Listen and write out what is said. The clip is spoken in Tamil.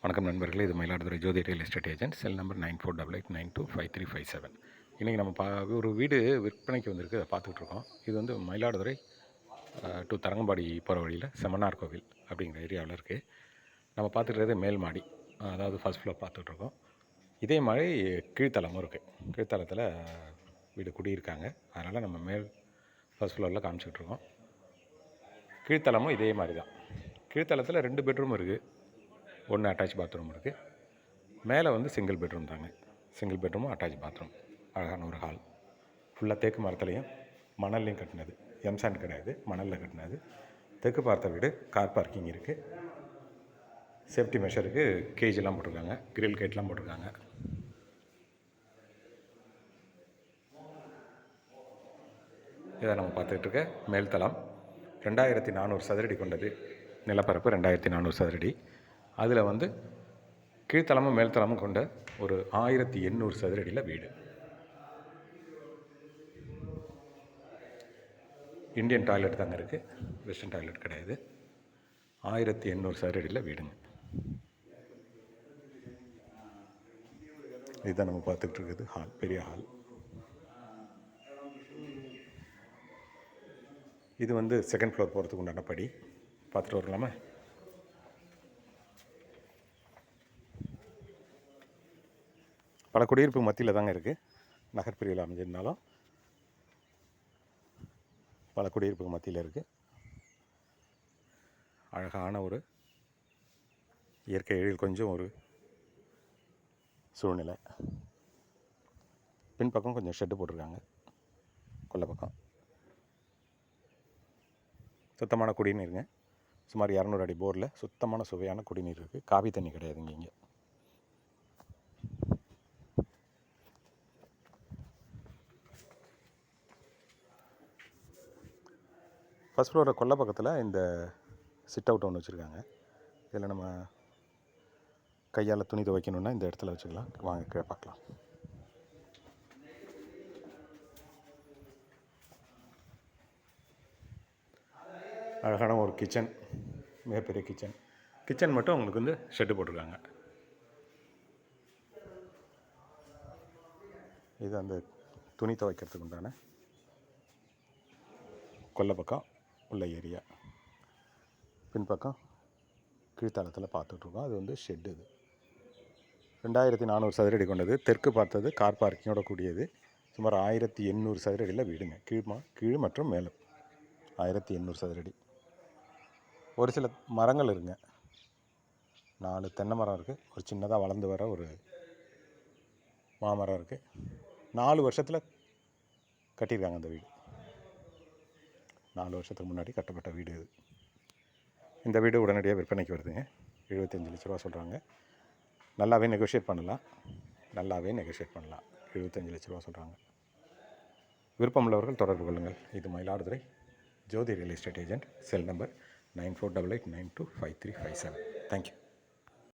வணக்கம் நண்பர்களே, இது Mayiladuthurai Jothi real estate agent. Cell number 9488925357. இன்றைக்கி நம்ம ஒரு வீடு விற்பனைக்கு வந்திருக்கு, அதை பார்த்துக்கிட்டு இருக்கோம். இது வந்து மயிலாடுதுறை டு தரங்கம்பாடி போகிற வழியில் செம்மனார் கோவில் அப்படிங்கிற ஏரியாவில் இருக்குது. நம்ம பார்த்துக்கிறது மேல் மாடி, அதாவது ஃபர்ஸ்ட் ஃப்ளோர் பார்த்துட்ருக்கோம். இதே மாதிரி கீழ்த்தளமும் இருக்குது. கீழ்த்தளத்தில் வீடு குடியிருக்காங்க, அதனால் நம்ம மேல் ஃபர்ஸ்ட் ஃப்ளோரில் காமிச்சிக்கிட்ருக்கோம். கீழ்த்தளமும் இதே மாதிரி தான். கீழ்த்தளத்தில் 2 பெட்ரூம் இருக்குது, 1 அட்டாச் பாத்ரூம் இருக்குது. மேலே வந்து சிங்கிள் பெட்ரூம் தாங்க. சிங்கிள் பெட்ரூமும் அட்டாச் பாத்ரூம், அழகான ஒரு ஹால். ஃபுல்லாக தேக்கு மரத்துலையும் மணல்லையும் கட்டினது, எம்சாண்ட் கிடையாது, மணலில் கட்டினது. தெற்கு பார்த்த வீடு, கார் பார்க்கிங் இருக்குது. சேஃப்டி மெஷருக்கு கேஜெலாம் போட்டிருக்காங்க, கிரில் கேட்லாம் போட்டிருக்காங்க. இதை நம்ம பார்த்துக்கிட்டு இருக்க மேல்தளம் 2400 சதுரடி கொண்டது. நிலப்பரப்பு 2400 சதுரடி. அதில் வந்து கீழ்த்தளமும் மேல்தளமும் கொண்ட ஒரு 1800 சதுரடியில் வீடு. இந்தியன் டாய்லெட் தாங்க இருக்குது, வெஸ்டர்ன் டாய்லெட் கிடையாது. 1800 சதுரடியில் வீடுங்க. இதுதான் நம்ம பார்த்துக்கிட்டு இருக்குது ஹால், பெரிய ஹால். இது வந்து செகண்ட் ஃப்ளோர் போகிறதுக்கு உண்டான படி. பார்த்துட்டு வரலாமா? பல குடியிருப்பு மத்தியில் தாங்க இருக்குது. நகர்பிரிவில் அமைஞ்சிருந்தாலும் பல குடியிருப்பு மத்தியில் இருக்குது. அழகான ஒரு இயற்கை எழில் கொஞ்சம் ஒரு சூழ்நிலை. பின்பக்கம் கொஞ்சம் ஷெட்டு போட்டிருக்காங்க. கொல்லை பக்கம் சுத்தமான குடிநீருங்க. சுமார் 200 அடி போரில் சுத்தமான சுவையான குடிநீர் இருக்குது. காவி தண்ணி கிடையாதுங்க இங்கே. ஃபஸ்ட் ஃப்ளோரில் கொல்லை பக்கத்தில் இந்த சிட் அவுட் ஒன்று வச்சுருக்காங்க. இதில் நம்ம கையால் துணி துவைக்கணுன்னா இந்த இடத்துல வச்சுக்கலாம். வாங்க கீழே பார்க்கலாம். அழகான ஒரு கிச்சன், மிகப்பெரிய கிச்சன். கிச்சன் மட்டும் உங்களுக்கு வந்து ஷெட்டு போட்டிருக்காங்க. இது அந்த துணி துவைக்கிறதுக்கு உண்டான கொல்லை பக்கம் உள்ள ஏரியா. பின்பக்கம் கீழ்த்தளத்தில் பார்த்துட்ருக்கோம். அது வந்து ஷெட்டு. இது 2400 சதுரடி கொண்டது. தெற்கு பார்த்தது கார் பார்க்கிங்கோட கூடியது. சுமார் 1800 சதுரடியில் வீடுங்க. கீழ் மற்றும் மேலே 1800 சதுரடி. ஒரு சில மரங்கள் இருக்குங்க. 4 தென்னை மரம் இருக்குது. ஒரு சின்னதாக வளர்ந்து வர ஒரு மாமரம் இருக்குது. 4 வருஷத்தில் கட்டியிருக்காங்க அந்த வீடு. 4 வருஷத்துக்கு முன்னாடி கட்டப்பட்ட வீடு இது. இந்த வீடு உடனடியாக விற்பனைக்கு வருதுங்க. 75 லட்ச ரூபா சொல்கிறாங்க. நல்லாவே நெகோஷியேட் பண்ணலாம். 75 லட்ச ரூபா சொல்கிறாங்க. விருப்பமுள்ளவர்கள் தொடர்பு கொள்ளுங்கள். இது Mayiladuthurai Jothi real estate agent. Cell number 9488925357. Thank you.